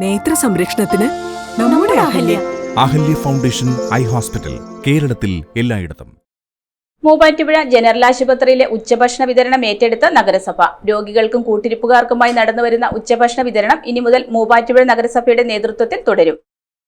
നേത്ര സംരക്ഷണത്തിന് നമ്മുടെ Ahalya. Ahalya foundation eye hospital, കേരളത്തിൽ എല്ലായിടത്തും. മൂവാറ്റുപുഴ ജനറൽ ആശുപത്രിയിലെ ഉച്ചഭക്ഷണ വിതരണം ഏറ്റെടുത്ത നഗരസഭ. രോഗികൾക്കും കൂട്ടിരിപ്പുകാർക്കുമായി നടന്നുവരുന്ന ഉച്ചഭക്ഷണ വിതരണം ഇനി മുതൽ മൂവാറ്റുപുഴ നഗരസഭയുടെ നേതൃത്വത്തിൽ തുടരും.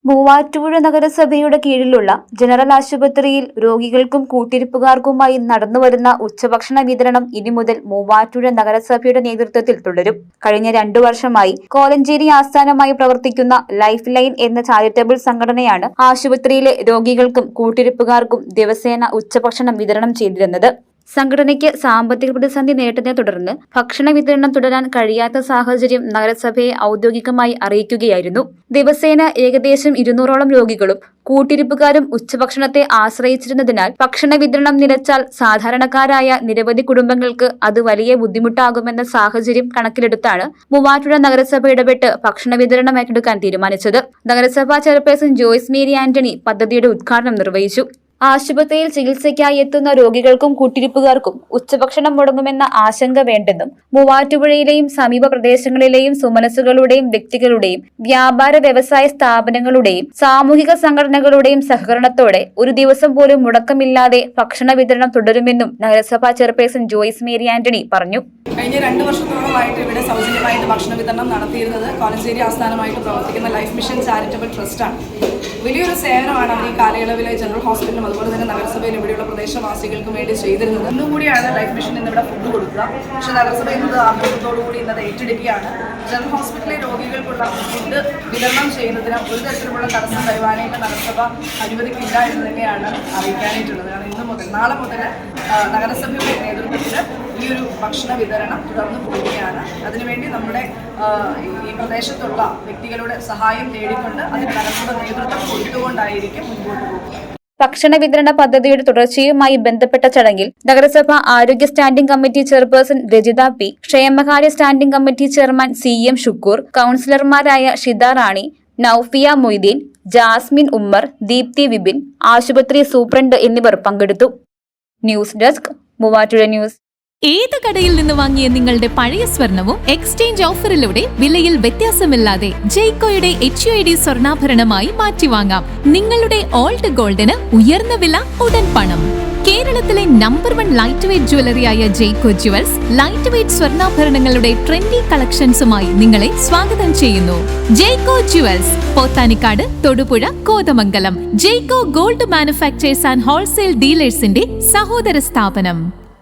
മൂവാറ്റുപുഴ നഗരസഭയുടെ കീഴിലുള്ള ജനറൽ ആശുപത്രിയിൽ രോഗികൾക്കും കൂട്ടിരിപ്പുകാർക്കുമായി നടന്നുവരുന്ന ഉച്ചഭക്ഷണ വിതരണം ഇനി മുതൽ മൂവാറ്റുപുഴ നഗരസഭയുടെ നേതൃത്വത്തിൽ തുടരും. കഴിഞ്ഞ 2 വർഷമായി കോലഞ്ചേരി ആസ്ഥാനമായി പ്രവർത്തിക്കുന്ന ലൈഫ് ലൈൻ എന്ന ചാരിറ്റബിൾ സംഘടനയാണ് ആശുപത്രിയിലെ രോഗികൾക്കും കൂട്ടിരിപ്പുകാർക്കും ദിവസേന ഉച്ചഭക്ഷണം വിതരണം ചെയ്തിരുന്നത്. സംഘടനയ്ക്ക് സാമ്പത്തിക പ്രതിസന്ധി നേരിട്ടതിനെ തുടർന്ന് ഭക്ഷണ വിതരണം തുടരാൻ കഴിയാത്ത സാഹചര്യം നഗരസഭയെ ഔദ്യോഗികമായി അറിയിക്കുകയായിരുന്നു. ദിവസേന ഏകദേശം 200ഓളം രോഗികളും കൂട്ടിരിപ്പുകാരും ഉച്ചഭക്ഷണത്തെ ആശ്രയിച്ചിരുന്നതിനാൽ ഭക്ഷണ വിതരണം നിലച്ചാൽ സാധാരണക്കാരായ നിരവധി കുടുംബങ്ങൾക്ക് അത് വലിയ ബുദ്ധിമുട്ടാകുമെന്ന സാഹചര്യം കണക്കിലെടുത്താണ് മൂവാറ്റുപുഴ നഗരസഭ ഇടപെട്ട് ഭക്ഷണ വിതരണം ഏറ്റെടുക്കാൻ തീരുമാനിച്ചത്. നഗരസഭാ ചെയർപേഴ്സൺ ജോയ്സ് മേരി ആന്റണി പദ്ധതിയുടെ ഉദ്ഘാടനം നിർവഹിച്ചു. ആശുപത്രിയിൽ ചികിത്സയ്ക്കായി എത്തുന്ന രോഗികൾക്കും കൂട്ടിരിപ്പുകാർക്കും ഉച്ചഭക്ഷണം മുടങ്ങുമെന്ന ആശങ്ക വേണ്ടെന്നും മൂവാറ്റുപുഴയിലെയും സമീപ പ്രദേശങ്ങളിലെയും സുമനസ്സുകളുടെയും വ്യക്തികളുടെയും വ്യാപാര വ്യവസായ സ്ഥാപനങ്ങളുടെയും സാമൂഹിക സംഘടനകളുടെയും സഹകരണത്തോടെ ഒരു ദിവസം പോലും മുടക്കമില്ലാതെ ഭക്ഷണ വിതരണം തുടരുമെന്നും നഗരസഭാ ചെയർപേഴ്സൺ ജോയ്സ് മേരി ആന്റണി പറഞ്ഞു. കഴിഞ്ഞ 2 വർഷത്തോളമായിട്ട് ഇവിടെ സൗജന്യമായിട്ട് ഭക്ഷണ വിതരണം നടത്തിയിരുന്നത് കോലഞ്ചേരി ആസ്ഥാനമായിട്ട് പ്രവർത്തിക്കുന്ന ലൈഫ് മിഷൻ ചാരിറ്റബിൾ ട്രസ്റ്റാണ്. വലിയൊരു സേവനമാണ് അവർ ഈ കാലയളവിലെ ജനറൽ ഹോസ്പിറ്റലും അതുപോലെ തന്നെ നഗരസഭയിലും ഇവിടെയുള്ള പ്രദേശവാസികൾക്കും വേണ്ടി ചെയ്തിരുന്നത്. ഇന്നും കൂടിയാണ് ലൈഫ് മിഷൻ ഇന്നിവിടെ ഫുഡ് കൊടുക്കുക. പക്ഷേ നഗരസഭ ഇന്നത് ആഗ്രഹത്തോടുകൂടി ഇന്നത് ഏറ്റെടുക്കുകയാണ്. ജനറൽ ഹോസ്പിറ്റലിലെ രോഗികൾക്കുള്ള ഫുഡ് വിതരണം ചെയ്യുന്നതിന് ഒരു തരത്തിലുള്ള തടസ്സം വരുവാനായിട്ട് നഗരസഭ അനുവദിക്കില്ല എന്ന് തന്നെയാണ് അറിയിക്കാനായിട്ടുള്ളത്. കാരണം ഇന്ന് മുതൽ നാളെ മുതൽ നഗരസഭയുടെ നേതൃത്വത്തിൽ ഈ ഒരു ഭക്ഷണ വിതരണം തുടർന്ന് പോവുകയാണ്. അതിനുവേണ്ടി നമ്മുടെ ഈ പ്രദേശത്തുള്ള വ്യക്തികളുടെ സഹായം തേടിക്കൊണ്ട് അതിന് നഗരസഭ നേതൃത്വം കൊടുത്തുകൊണ്ടായിരിക്കും മുൻപോട്ട് പോകുക. ഭക്ഷണ വിതരണ പദ്ധതിയുടെ തുടർച്ചയുമായി ബന്ധപ്പെട്ട ചടങ്ങിൽ നഗരസഭ ആരോഗ്യ standing committee chairperson Rajitha P, ക്ഷേമകാര്യ standing committee chairman CM Shukkur, കൌൺസിലർമാരായ ഷിത റാണി, നൌഫിയ മൊയ്തീൻ, ജാസ്മിൻ ഉമ്മർ, ദീപ്തി വിപിൻ, ആശുപത്രി സൂപ്രണ്ട് എന്നിവർ പങ്കെടുത്തു. News desk Muvattupuzha news. ഏത് കടയിൽ നിന്ന് വാങ്ങിയ നിങ്ങളുടെ പഴയ സ്വർണവും എക്സ്ചേഞ്ച് ഓഫറിലൂടെ വിലയിൽ വ്യത്യാസമില്ലാതെ ജെയ്കോയുടെ HUID സ്വർണ്ണാഭരണമായി മാറ്റിവാങ്ങാം. നിങ്ങളുടെ ഓൾഡ് ഗോൾഡിന് ഉയർന്ന വില, ഉടൻ പണം. കേരളത്തിലെ നമ്പർ 1 ലൈറ്റ് വെയ്റ്റ് ജ്വല്ലറിയായ ജെയ്കോ ജുവൽസ് ലൈറ്റ് വെയ്റ്റ് സ്വർണ്ണാഭരണങ്ങളുടെ ട്രെൻഡി കളക്ഷൻസുമായി നിങ്ങളെ സ്വാഗതം ചെയ്യുന്നു. Jaico jewels, Pothanicad, Thodupuzha, Kothamangalam. Jaico gold manufacturers and wholesale ഡീലേഴ്സിന്റെ സഹോദര സ്ഥാപനം.